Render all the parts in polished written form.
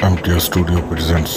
MTS Studio presents.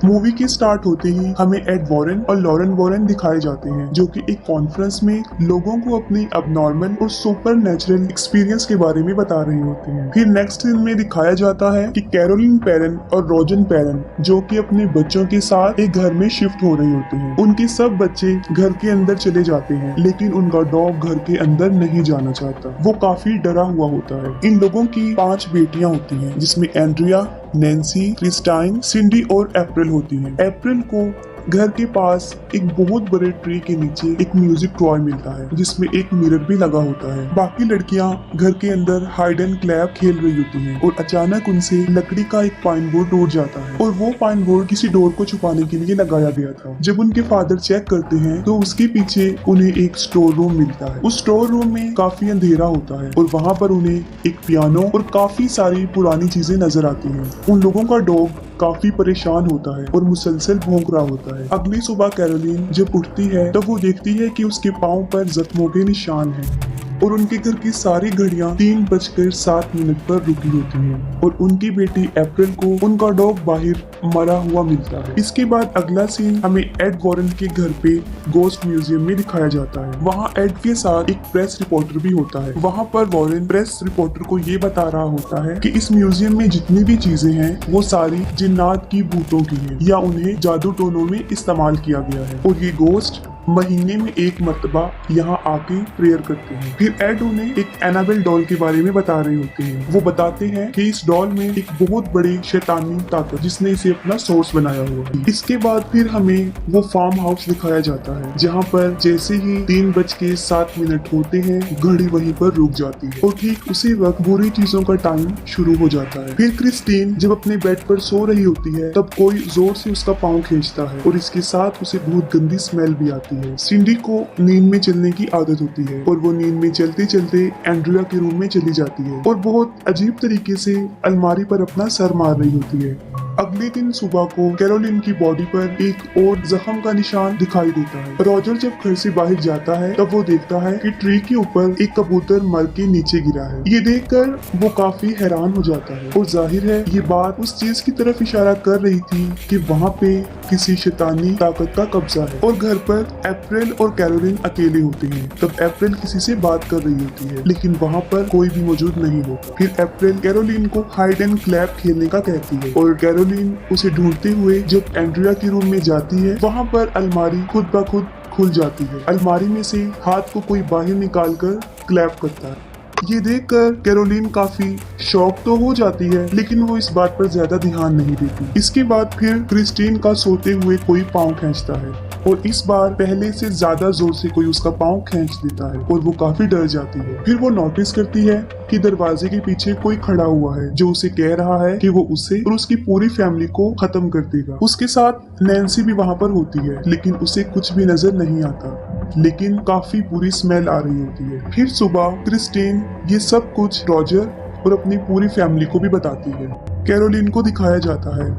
Movie के start होते ही हमें एड वॉरेन और लॉरेन वॉरेन दिखाए जाते हैं, जो कि एक कॉन्फ्रेंस में लोगों को अपनी अबनॉर्मल और सुपर नेचुरल एक्सपीरियंस के बारे में बता रहे होते हैं। फिर नेक्स्ट सीन में दिखाया जाता है कि कैरोलिन पेरेन और रोजन पेरेन, जो कि अपने बच्चों के साथ एक घर में शिफ्ट हो रहे होते हैं। उनके सब बच्चे घर के अंदर चले जाते हैं, लेकिन उनका डॉग घर के अंदर नहीं जाना चाहता। वो काफी डरा हुआ होता है। इन लोगों की 5 बेटियां होती हैं, जिसमें एंड्रिया, नैन्सी, क्रिस्टाइन, सिंडी और अप्रैल होती है। अप्रैल को घर के पास एक बहुत बड़े ट्री के नीचे एक म्यूजिक टॉय मिलता है, जिसमें एक मिरर भी लगा होता है। बाकी लड़कियां घर के अंदर हाइड एंड क्लैप खेल रही होती हैं और अचानक उनसे लकड़ी का एक पाइन बोर्ड टूट जाता है और वो पाइन बोर्ड किसी डोर को छुपाने के लिए लगाया गया था। जब उनके फादर चेक करते हैं तो उसके पीछे उन्हें एक स्टोर रूम मिलता है। उस स्टोर रूम में काफी अंधेरा होता है और वहाँ पर उन्हें एक पियानो और काफी सारी पुरानी चीजें नजर आती हैं। उन लोगों का डॉग काफी परेशान होता है और मुसलसल भौंक रहा होता है। अगली सुबह कैरोलिन जब उठती है तब वो देखती है कि उसके पाँव पर जख्मों के निशान हैं और उनके घर की सारी घड़ियां 3:07 पर रुकी होती हैं और उनकी बेटी अप्रैल को उनका डॉग बाहर मरा हुआ मिलता है। इसके बाद अगला सीन हमें एड वॉरेन के घर पे गोस्ट म्यूजियम में दिखाया जाता है। वहाँ एड के साथ एक प्रेस रिपोर्टर भी होता है। वहाँ पर वॉरेन प्रेस रिपोर्टर को ये बता रहा होता है कि इस म्यूजियम में जितनी भी चीजें हैं वो सारी जिन्नात की भूतों की हैं या उन्हें जादू टोनों में इस्तेमाल किया गया है और ये गोस्ट महीने में एक मर्तबा यहाँ आके प्रेयर करते हैं। फिर एड उन्हें एक एनाबेल डॉल के बारे में बता रहे होते हैं। वो बताते हैं कि इस डॉल में एक बहुत बड़ी शैतानी ताकत जिसने इसे अपना सोर्स बनाया हुआ है। इसके बाद फिर हमें वो फार्म हाउस दिखाया जाता है, जहाँ पर जैसे ही 3:07 होते हैं घड़ी वहीं पर रुक जाती है और ठीक उसी वक्त बुरी चीजों का टाइम शुरू हो जाता है। फिर क्रिस्टीन जब अपने बेड पर सो रही होती है तब कोई जोर से उसका पाँव खींचता है और इसके साथ उसे बहुत गंदी स्मेल भी आती है। सिंडी को नींद में चलने की आदत होती है और वो नींद में चलते चलते एंड्रिया के रूम में चली जाती है और बहुत अजीब तरीके से अलमारी पर अपना सर मार रही होती है। अगले दिन सुबह को कैरोलिन की बॉडी पर एक और जख्म का निशान दिखाई देता है। रॉजर जब घर से बाहर जाता है तब वो देखता है कि ट्री के ऊपर एक कबूतर मर के नीचे गिरा है। ये देखकर वो काफी हैरान हो जाता है और जाहिर है ये बात उस चीज की तरफ इशारा कर रही थी कि वहाँ पे किसी शैतानी ताकत का कब्जा है। और घर पर अप्रैल और कैरोलिन अकेले होते हैं। तब अप्रैल किसी से बात कर रही होती है, लेकिन वहाँ पर कोई भी मौजूद नहीं होता। फिर अप्रैल कैरोलिन को हाइड एंड क्लैप खेलने का कहती है और कैरोलिन उसे ढूंढते हुए जब एंड्रिया के रूम में जाती है वहाँ पर अलमारी खुद ब खुद खुल जाती है। अलमारी में से हाथ को कोई बाहर निकालकर क्लैप करता है। ये देखकर कैरोलिन काफी शॉक तो हो जाती है, लेकिन वो इस बात पर ज्यादा ध्यान नहीं देती। इसके बाद फिर क्रिस्टीन का सोते हुए कोई पाँव खींचता है और इस बार पहले से ज्यादा जोर से कोई उसका पाँव खींच देता है और वो काफी डर जाती है। फिर वो नोटिस करती है कि दरवाजे के पीछे कोई खड़ा हुआ है जो उसे कह रहा है कि वो उसे और उसकी पूरी फैमिली को खत्म कर देगा। उसके साथ नैन्सी भी वहाँ पर होती है, लेकिन उसे कुछ भी नजर नहीं आता, लेकिन काफी बुरी स्मेल आ रही होती है। फिर सुबह क्रिस्टीन ये सब कुछ रॉजर और अपनी पूरी फैमिली को भी बताती है। कैरोलिन को दिखाया जाता है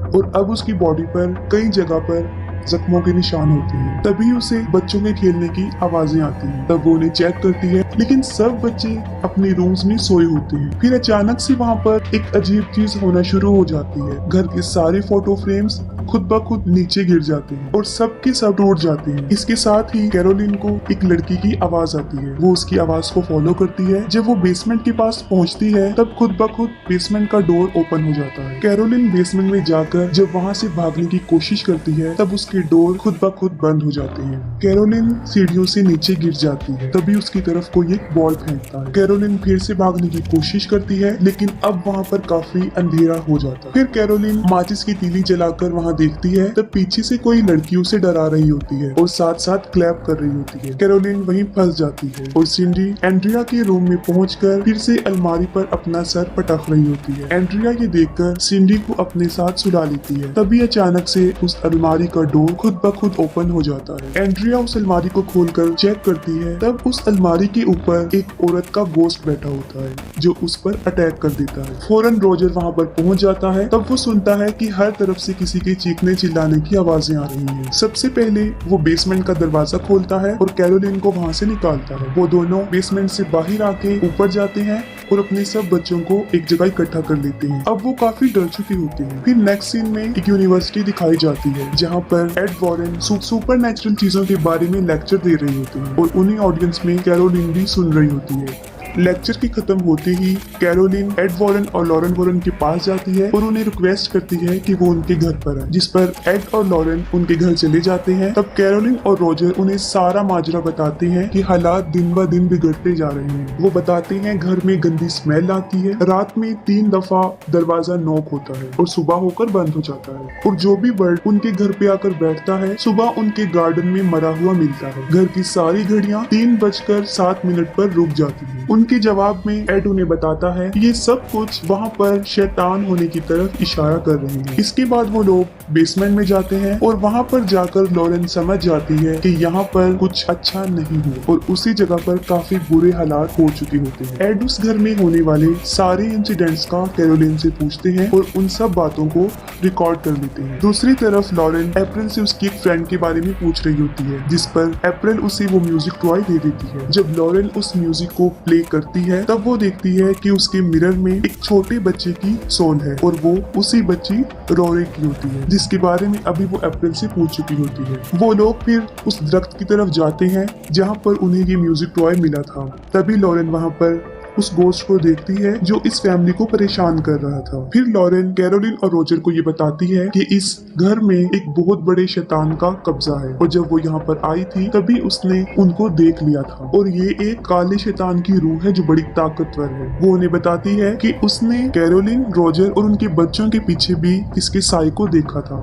और अब उसकी बॉडी पर कई जगह पर जख्मों के निशान होते हैं। तभी उसे बच्चों के खेलने की आवाजें आती हैं। तब वो उन्हें चेक करती है, लेकिन सब बच्चे अपने रूम्स में सोए होते हैं। फिर अचानक से वहाँ पर एक अजीब चीज होना शुरू हो जाती है। घर के सारे फोटो फ्रेम्स खुद ब खुद नीचे गिर जाते हैं और सबके सब टूट जाते हैं। इसके साथ ही कैरोलिन को एक लड़की की आवाज आती है। वो उसकी आवाज को फॉलो करती है। जब वो बेसमेंट के पास पहुंचती है तब खुद ब खुद बेसमेंट का डोर ओपन हो जाता है। कैरोलिन बेसमेंट में जाकर जब वहाँ से भागने की कोशिश करती है तब उसके डोर खुद ब खुद बंद हो जाते हैं। कैरोलिन सीढ़ियों से नीचे गिर जाती है। तभी उसकी तरफ कोई एक बॉल फेंकता है। कैरोलिन फिर से भागने की कोशिश करती है, लेकिन अब वहाँ पर काफी अंधेरा हो जाता है। फिर कैरोलिन माचिस की तीली जलाकर वहाँ देखती है तब पीछे से कोई लड़की उसे डरा रही होती है और साथ साथ क्लैप कर रही होती है। कैरोलिन वहीं फंस जाती है और सिंडी एंड्रिया के रूम में पहुंचकर फिर से अलमारी पर अपना सर पटक रही होती है। एंड्रिया ये देखकर सिंडी को अपने साथ सुला लेती है। तभी अचानक से उस अलमारी का डोर खुद ब खुद ओपन हो जाता है। एंड्रिया उस अलमारी को खोलकर चेक करती है तब उस अलमारी के ऊपर एक औरत का गोश्त बैठा होता है जो उस पर अटैक कर देता है। फौरन रोजर वहाँ पर पहुँच जाता है। तब वो सुनता है कि हर तरफ से किसी के चीखने चिल्लाने की आवाजें आ रही हैं। सबसे पहले वो बेसमेंट का दरवाजा खोलता है और कैरोलिन को वहाँ से निकालता है। वो दोनों बेसमेंट से बाहर आके ऊपर जाते हैं और अपने सब बच्चों को एक जगह इकट्ठा कर लेते हैं। अब वो काफी डर चुके होते हैं। फिर नेक्स्ट सीन में एक यूनिवर्सिटी दिखाई जाती है जहाँ पर एड वॉरेन सुपर नेचुरल चीजों के बारे में लेक्चर दे रहे होते हैं और उन्हीं ऑडियंस में कैरोलिन भी सुन रही होती है। लेक्चर की खत्म होते ही कैरोलिन एड वॉरेन और लॉरेन वॉरेन के पास जाती है और उन्हें रिक्वेस्ट करती है कि वो उनके घर पर आए, जिस पर एड और लॉरेन उनके घर चले जाते हैं। तब कैरोलिन और रोजर उन्हें सारा माजरा बताते हैं कि हालात दिन ब दिन बिगड़ते जा रहे हैं। वो बताते हैं घर में गंदी स्मेल आती है, रात में 3 दफा दरवाजा नॉक होता है और सुबह होकर बंद हो जाता है, और जो भी बर्ड उनके घर पे आकर बैठता है सुबह उनके गार्डन में मरा हुआ मिलता है। घर की सारी घड़ियां 3:07 पर रुक जाती है। उनके जवाब में एड उन्हें बताता है कि ये सब कुछ वहाँ पर शैतान होने की तरफ इशारा कर रहे हैं। इसके बाद वो लोग बेसमेंट में जाते हैं और वहाँ पर जाकर लॉरेन समझ जाती है कि यहाँ पर कुछ अच्छा नहीं हो और उसी जगह पर काफी बुरे हालात हो चुके होते हैं। एड उस घर में होने वाले सारे इंसिडेंट्स का कैरोलिन से पूछते हैं और उन सब बातों को रिकॉर्ड कर लेते हैं। दूसरी तरफ लॉरेन अप्रैल से उसकी एक फ्रेंड के बारे में पूछ रही होती है, जिस पर अप्रैल उसे वो म्यूजिक टॉय दे देती है। जब लॉरेन उस म्यूजिक को प्ले करती है तब वो देखती है कि उसके मिरर में एक छोटे बच्चे की सोल है और वो उसी बच्ची रोरे की होती है, जिसके बारे में अभी वो अप्रैल से पूछ चुकी होती है। वो लोग फिर उस दरख्त की तरफ जाते हैं जहाँ पर उन्हें ये म्यूजिक टॉय मिला था। तभी लॉरेन वहाँ पर उस गोस्ट को देखती है जो इस फैमिली को परेशान कर रहा था। फिर लॉरेन कैरोलिन और रोजर को ये बताती है कि इस घर में एक बहुत बड़े शैतान का कब्जा है और जब वो यहाँ पर आई थी तभी उसने उनको देख लिया था और ये एक काले शैतान की रूह है जो बड़ी ताकतवर है। वो उन्हें बताती है कि उसने कैरोलिन, रोजर और उनके बच्चों के पीछे भी इसके साई को देखा था।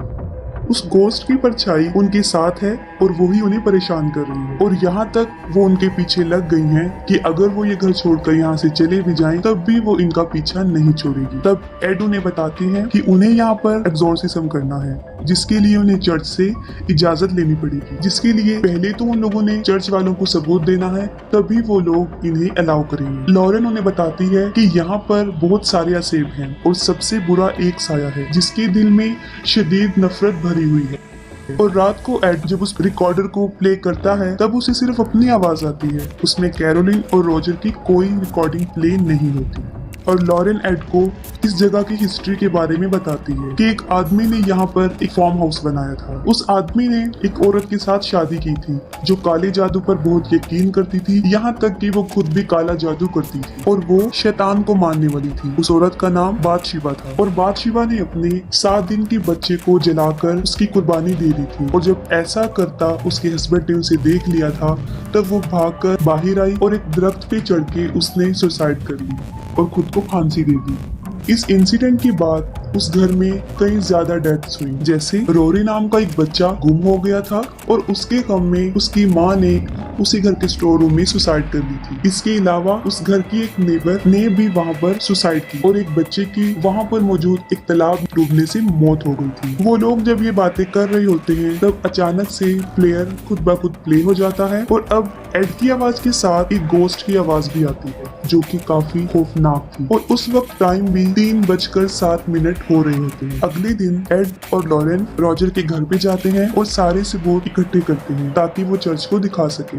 उस गोस्ट की परछाई उनके साथ है और वो ही उन्हें परेशान कर रही है और यहाँ तक वो उनके पीछे लग गई हैं कि अगर वो ये घर छोड़कर यहाँ से चले भी जाएं तब भी वो इनका पीछा नहीं छोड़ेगी। तब एड उन्हें बताती है कि उन्हें यहाँ पर एग्जॉर्सिज्म करना है, जिसके लिए उन्हें चर्च से इजाजत लेनी पड़ेगी, जिसके लिए पहले तो उन लोगों ने चर्च वालों को सबूत देना है, तभी वो लोग इन्हें अलाउ करेंगे। लॉरेन उन्हें बताती है कि यहाँ पर बहुत सारे असेब हैं और सबसे बुरा एक साया है जिसके दिल में शदीद नफरत भरी हुई है। और रात को एड जब उस रिकॉर्डर को प्ले करता है तब उसे सिर्फ अपनी आवाज आती है, उसमें कैरोलिन और रोजर की कोई रिकॉर्डिंग प्ले नहीं होती। और लॉरेन एड को इस जगह की हिस्ट्री के बारे में बताती है कि एक आदमी ने यहाँ पर एक फार्म हाउस बनाया था। उस आदमी ने एक औरत के साथ शादी की थी जो काले जादू पर बहुत यकीन करती थी, यहाँ तक कि वो खुद भी काला जादू करती थी और वो शैतान को मानने वाली थी। उस औरत का नाम बादशिबा था और बादशिबा ने अपने 7 दिन के बच्चे को जलाकर उसकी कुर्बानी दे दी थी और जब ऐसा करता उसके हस्बैंड ने उसे देख लिया था तब वो भागकर बाहर आई और एक दरख्त पे चढ़ के उसने सुसाइड कर ली और खुद को फांसी दे दी। इस इंसिडेंट के बाद उस घर में कई ज्यादा डेथ्स हुई, जैसे रोरी नाम का एक बच्चा गुम हो गया था और उसके गम में उसकी माँ ने उसी घर के स्टोर रूम में सुसाइड कर ली थी। इसके अलावा उस घर की एक नेबर ने भी वहाँ पर सुसाइड की और एक बच्चे की वहाँ पर मौजूद एक तालाब डूबने से मौत हो गई थी। वो लोग जब ये बातें कर रहे होते हैं तब अचानक से प्लेयर खुद ब खुद प्ले हो जाता है और अब एड की आवाज के साथ एक गोस्ट की आवाज भी आती है जो कि काफी खौफनाक थी और उस वक्त टाइम भी 3:07 हो रहे होते हैं। अगले दिन एड और लॉरेन रोजर के घर पे जाते हैं और सारे सबूत इकट्ठे करते हैं ताकि वो चर्च को दिखा सके।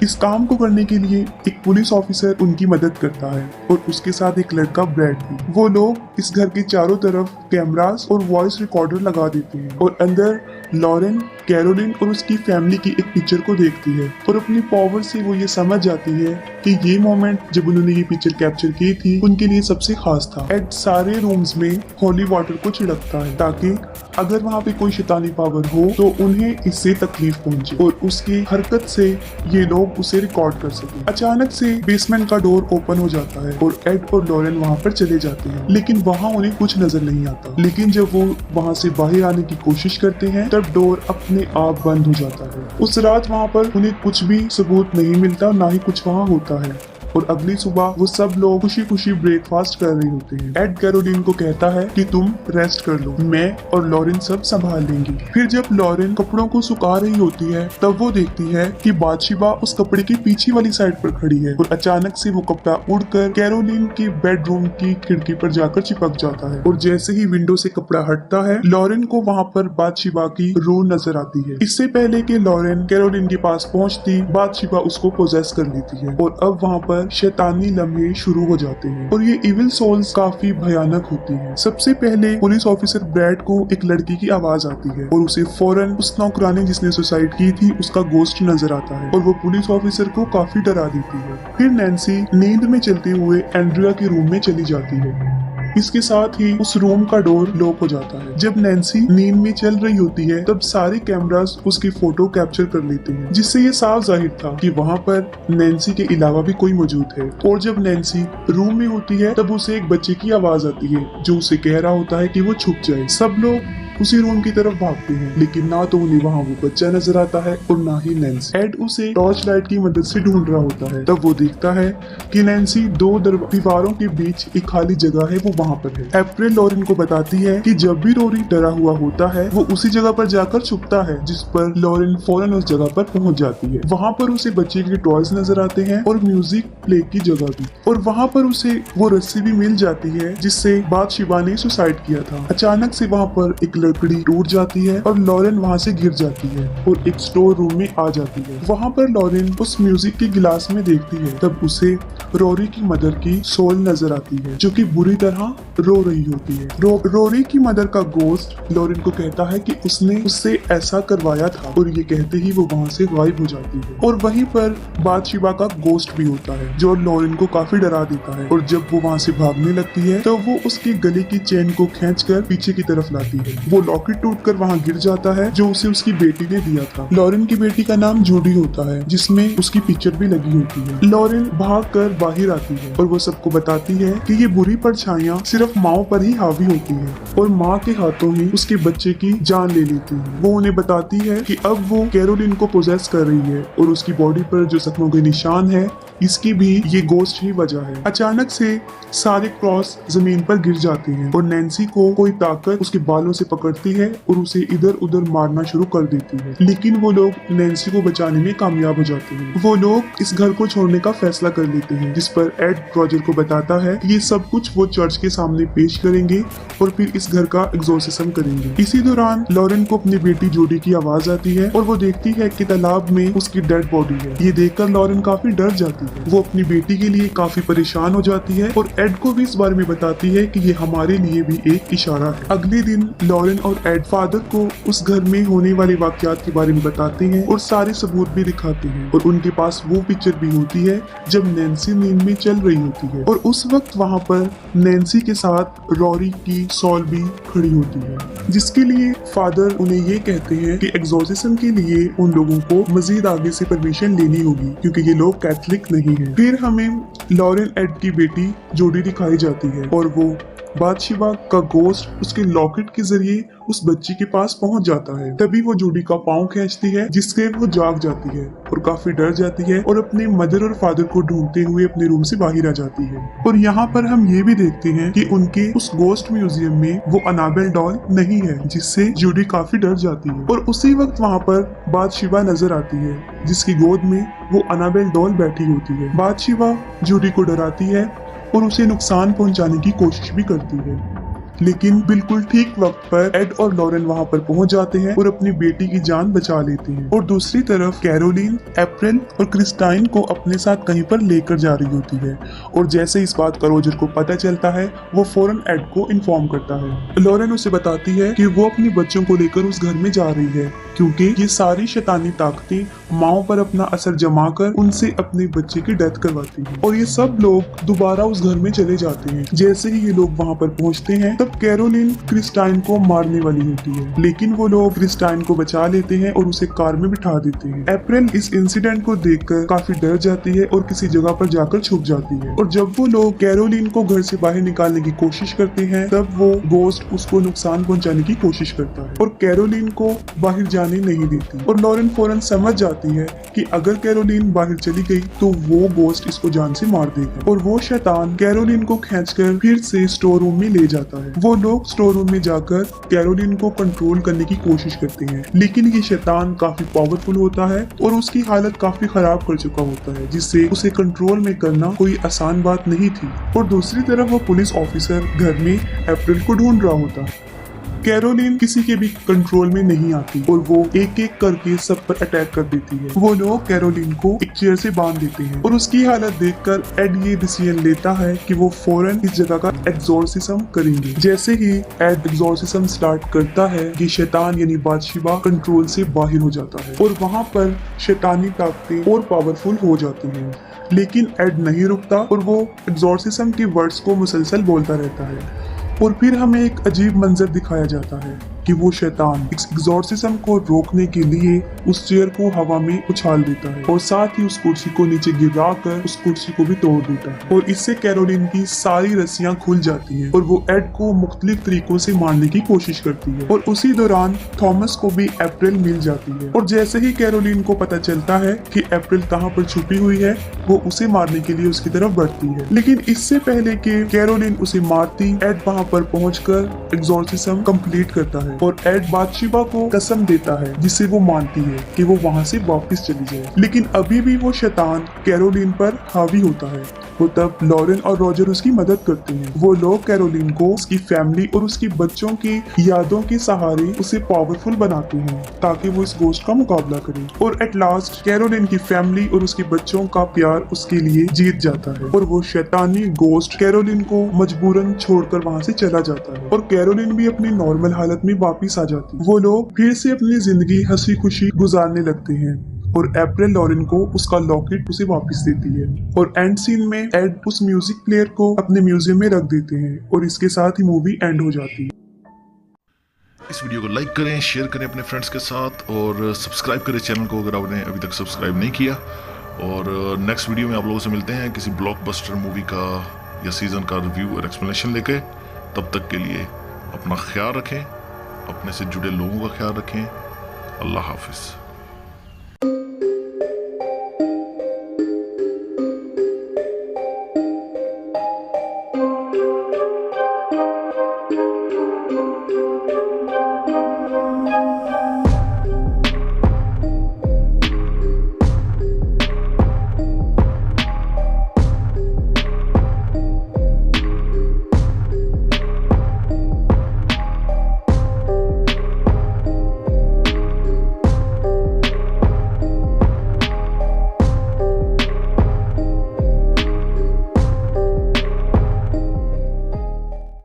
इस काम को करने के लिए एक पुलिस ऑफिसर उनकी मदद करता है और उसके साथ एक लड़का ब्रैड भी। वो लोग इस घर के चारों तरफ कैमरास और वॉइस रिकॉर्डर लगा देते हैं और अंदर लॉरेन, कैरोलिन और उसकी फैमिली की एक पिक्चर को देखती है और अपनी पावर से वो ये समझ जाती है कि ये मोमेंट जब उन्होंने ये पिक्चर कैप्चर की थी उनके लिए सबसे खास था। एड सारे रूम्स में होली वाटर को छिड़कता है ताकि अगर वहाँ पे कोई शैतानी पावर हो तो उन्हें इससे तकलीफ पहुंचे और उसकी हरकत से ये लोग उसे रिकॉर्ड कर सके। अचानक से बेसमेंट का डोर ओपन हो जाता है और एड और लॉरेन वहाँ पर चले जाते हैं, लेकिन वहाँ उन्हें कुछ नजर नहीं आता। लेकिन जब वो वहाँ से बाहर आने की कोशिश करते हैं तब डोर अपने आप बंद हो जाता है। उस रात वहाँ पर उन्हें कुछ भी सबूत नहीं मिलता, ना ही कुछ वहाँ होता है और अगली सुबह वो सब लोग खुशी खुशी ब्रेकफास्ट कर रहे होते हैं। एड कैरोलिन को कहता है कि तुम रेस्ट कर लो, मैं और लॉरेन सब संभाल लेंगे। फिर जब लॉरेन कपड़ों को सुखा रही होती है तब वो देखती है कि बादशिबा उस कपड़े की पीछे वाली साइड पर खड़ी है और अचानक से वो कपड़ा उड़कर कैरोलिन की बेडरूम की खिड़की पर जाकर चिपक जाता है और जैसे ही विंडो से कपड़ा हटता है लॉरेन को वहाँ पर बादशिबा की रूह नजर आती है। इससे पहले कि लॉरेन कैरोलिन के पास पहुँचती, बादशिबा उसको पोजेस कर लेती है और अब वहाँ पर पर शैतानी लम्हे शुरू हो जाते हैं और ये इविल सोल्स काफी भयानक होती हैं। सबसे पहले पुलिस ऑफिसर ब्रैड को एक लड़की की आवाज आती है और उसे फौरन उस नौकरानी जिसने सुसाइड की थी उसका गोश्त नजर आता है और वो पुलिस ऑफिसर को काफी डरा देती है। फिर नैन्सी नींद में चलते हुए एंड्रिया के रूम में चली जाती है। इसके साथ ही उस रूम का डोर लॉक हो जाता है। जब नैन्सी नींद में चल रही होती है तब सारे कैमरास उसकी फोटो कैप्चर कर लेते हैं, जिससे ये साफ जाहिर था कि वहाँ पर नैन्सी के अलावा भी कोई मौजूद है। और जब नैन्सी रूम में होती है तब उसे एक बच्चे की आवाज आती है जो उसे कह रहा होता है कि वो छुप जाए। सब लोग उसी रूम की तरफ भागते हैं, लेकिन ना तो उन्हें वहाँ वो बच्चा नजर आता है और ना ही नैन्सी। एड उसे टॉर्च लाइट की मदद से ढूंढ रहा होता है। तब वो देखता है कि नैन्सी दो दीवारों के बीच एक खाली जगह है, वो वहाँ पर है। अप्रैल लॉरेन को बताती है कि जब भी रोरी डरा हुआ होता है वो उसी जगह पर जाकर छुपता है, जिस पर लॉरेन फौरन उस जगह पर पहुंच जाती है। वहाँ पर उसे बच्चे के टॉयज नजर आते हैं और म्यूजिक प्ले की जगह भी, और वहाँ पर उसे वो रस्सी भी मिल जाती है जिससे बादशिबा ने सुसाइड किया था। अचानक से वहाँ पर एक लकड़ी टूट जाती है और लॉरेन वहाँ से गिर जाती है और एक स्टोर रूम में आ जाती है। वहाँ पर लॉरेन उस म्यूजिक के गिलास में देखती है, तब उसे रोरी की मदर की सोल नजर आती है जो कि बुरी तरह रो रही होती है। रोरी की मदर का गोश्त लॉरेन को कहता है कि उसने उससे ऐसा करवाया था और ये कहते ही वो वहाँ से गायब हो जाती है। और वहीं पर बादशिबा का गोश्त भी होता है जो लॉरेन को काफी डरा देता है, और जब वो वहाँ से भागने लगती है तो वो उसके गले की चेन को खींचकर पीछे की तरफ लाती है। वो लॉकेट टूटकर वहाँ गिर जाता है जो उसे उसकी बेटी ने दिया था। लॉरेन की बेटी का नाम जूडी होता है जिसमें उसकी पिक्चर भी लगी होती है। लॉरेन भागकर बाहर आती है और वो सबको बताती है कि ये बुरी परछाइयां सिर्फ माँ पर ही हावी होती है और माँ के हाथों ही उसके बच्चे की जान ले लेती है। वो उन्हें बताती है कि अब वो कैरोलिन को पोजेस कर रही है और उसकी बॉडी पर जो जख्मों के निशान है इसकी भी ये गोश्त ही वजह है। अचानक से सारे क्रॉस जमीन पर गिर जाते हैं और नैन्सी को कोई ताकत उसके बालों से पकड़ती है और उसे इधर उधर मारना शुरू कर देती है, लेकिन वो लोग नैन्सी को बचाने में कामयाब हो जाते हैं। वो लोग इस घर को छोड़ने का फैसला कर लेते हैं, जिस पर एड रॉजर को बताता है कि ये सब कुछ वो चर्च के सामने पेश करेंगे और फिर इस घर का एग्जॉर्सिज्म करेंगे। इसी दौरान लॉरेन को अपनी बेटी जूडी की आवाज आती है और वो देखती है कि तालाब में उसकी डेड बॉडी है। ये देखकर लॉरेन काफी डर जाती है। वो अपनी बेटी के लिए काफी परेशान हो जाती है और एड को भी इस बारे में बताती है कि ये हमारे लिए भी एक इशारा है। अगले दिन लॉरेन और एड फादर को उस घर में होने वाले वाकयात के बारे में बताते हैं और सारे सबूत भी दिखाते हैं, और उनके पास वो पिक्चर भी होती है जब नैन्सी नींद में चल रही होती है और उस वक्त वहाँ पर नैन्सी के साथ रोरी की सोल भी खड़ी होती है, जिसके लिए फादर उन्हें ये कहते हैं कि एग्जॉर्सिज्म के लिए उन लोगों को मजीद आगे से परमिशन लेनी होगी क्योंकि ये लोग कैथलिक नहीं है। फिर हमें लॉरेन एड की बेटी जूडी दिखाई जाती है और वो बादशिबा का गोश्त उसके लॉकेट के जरिए उस बच्ची के पास पहुंच जाता है। तभी वो जूडी का पाँव खींचती है जिससे वो जाग जाती है और काफी डर जाती है और अपने मदर और फादर को ढूंढते हुए अपने रूम से बाहर आ जाती है। और यहाँ पर हम ये भी देखते हैं कि उनके उस गोस्ट म्यूजियम में वो अनाबेल डॉल नहीं है, जिससे जूडी काफी डर जाती है। और उसी वक्त वहाँ पर बादशिबा नजर आती है जिसकी गोद में वो अनाबेल डॉल बैठी होती है। बादशिबा जूडी को डराती है और उसे नुकसान पहुंचाने की कोशिश भी करती है, लेकिन बिल्कुल ठीक वक्त पर एड और लॉरेन वहां पर पहुंच जाते हैं और अपनी बेटी की जान बचा लेते हैं। और दूसरी तरफ कैरोलिन, अप्रैल और क्रिस्टाइन को अपने साथ कहीं पर लेकर जा रही होती है, और जैसे इस बात का रोजर को पता चलता है वो फौरन एड को इन्फॉर्म करता है। लॉरेन उसे बताती है कि वो अपने बच्चों को लेकर उस घर में जा रही है क्योंकि ये सारी शैतानी ताकतें माओ पर अपना असर जमा कर उनसे अपने बच्चे की डेथ करवाती है। और ये सब लोग दोबारा उस घर में चले जाते हैं। जैसे ही ये लोग वहाँ पर पहुँचते हैं तब कैरोलिन क्रिस्टाइन को मारने वाली होती है, लेकिन वो लोग क्रिस्टाइन को बचा लेते हैं और उसे कार में बिठा देते हैं। अप्रैल इस इंसिडेंट को देखकर काफी डर जाती है और किसी जगह पर जाकर छुप जाती है। और जब वो लोग कैरोलिन को घर से बाहर निकालने की कोशिश करते हैं तब वो गोस्ट उसको नुकसान पहुंचाने की कोशिश करता है और कैरोलिन को बाहर जाने नहीं देती। और लॉरेन फौरन समझ जाती है कि अगर कैरोलिन बाहर चली गई तो वो गोस्ट इसको जान से मार देगा, और वो शैतान कैरोलिन को खींचकर फिर से स्टोर रूम में ले जाता है। वो लोग स्टोर रूम में जाकर कैरोलिन को कंट्रोल करने की कोशिश करते हैं, लेकिन ये शैतान काफी पावरफुल होता है और उसकी हालत काफी खराब कर चुका होता है, जिससे उसे कंट्रोल में करना कोई आसान बात नहीं थी। और दूसरी तरफ वो पुलिस ऑफिसर घर में अप्रैल को ढूंढ रहा होता है। कैरोलिन किसी के भी कंट्रोल में नहीं आती और वो एक एक करके सब पर अटैक कर देती है। वो लोग कैरोलिन को एक चेयर से बांध देते हैं और उसकी हालत देखकर एड ये डिसीजन लेता है कि वो फौरन इस जगह का एग्जॉर्सिज्म करेंगे। जैसे ही एड एग्जॉर्सिज्म स्टार्ट करता है, ये शैतान यानी बादशिबा कंट्रोल से बाहर हो जाता है और वहाँ पर शैतानी ताकतें और पावरफुल हो जाती हैं। लेकिन एड नहीं रुकता और वो एग्जॉर्सिज्म के वर्ड्स को मुसलसल बोलता रहता है और फिर हमें एक अजीब मंजर दिखाया जाता है कि वो शैतान इस एग्जॉर्सिज्म को रोकने के लिए उस चेयर को हवा में उछाल देता है और साथ ही उस कुर्सी को नीचे गिरा कर उस कुर्सी को भी तोड़ देता है और इससे कैरोलिन की सारी रस्सियां खुल जाती हैं और वो एड को मुख्तलिफ तरीकों से मारने की कोशिश करती है। और उसी दौरान थॉमस को भी अप्रैल मिल जाती है और जैसे ही कैरोलिन को पता चलता है कि अप्रैल कहाँ पर छुपी हुई है, वो उसे मारने के लिए उसकी तरफ बढ़ती है। लेकिन इससे पहले कि कैरोलिन उसे मारती, एड वहाँ पर पहुंचकर एग्जॉर्सिज्म कंप्लीट करता है और एड बादशिबा को कसम देता है जिससे वो मानती है कि वो वहाँ से वापस चली जाए। लेकिन अभी भी वो शैतान कैरोलिन पर हावी होता है। वो तब लॉरेन और रॉजर उसकी मदद करते हैं। वो लोग कैरोलिन को उसकी फैमिली और उसकी बच्चों की यादों के सहारे उसे पावरफुल बनाते हैं ताकि वो इस घोस्ट का मुकाबला करे। और एट लास्ट कैरोलिन की फैमिली और उसके बच्चों का प्यार उसके लिए जीत जाता है और वो शैतानी घोस्ट कैरोलिन को मजबूरन छोड़कर वहाँ से चला जाता है और कैरोलिन भी अपनी नॉर्मल हालत में वापिस आ जाती है। वो लोग फिर से अपनी जिंदगी हंसी खुशी गुजारने लगते हैं और अप्रैल लॉरेन को उसका लॉकेट उसे वापस देती है और एंड सीन में एड उस म्यूजिक प्लेयर को अपने म्यूजियम में रख देते हैं और इसके साथ ही मूवी एंड हो जाती है। इस वीडियो को लाइक करें, शेयर करें अपने फ्रेंड्स के साथ और सब्सक्राइब करें चैनल को अगर आपने अभी तक सब्सक्राइब नहीं किया। और नेक्स्ट वीडियो में आप लोगों से मिलते हैं किसी ब्लॉकबस्टर मूवी का या सीजन का रिव्यू और एक्सप्लेनेशन लेके। तब तक के लिए अपना ख्याल रखें, अपने से जुड़े लोगों का ख्याल रखें। अल्लाह हाफिज़।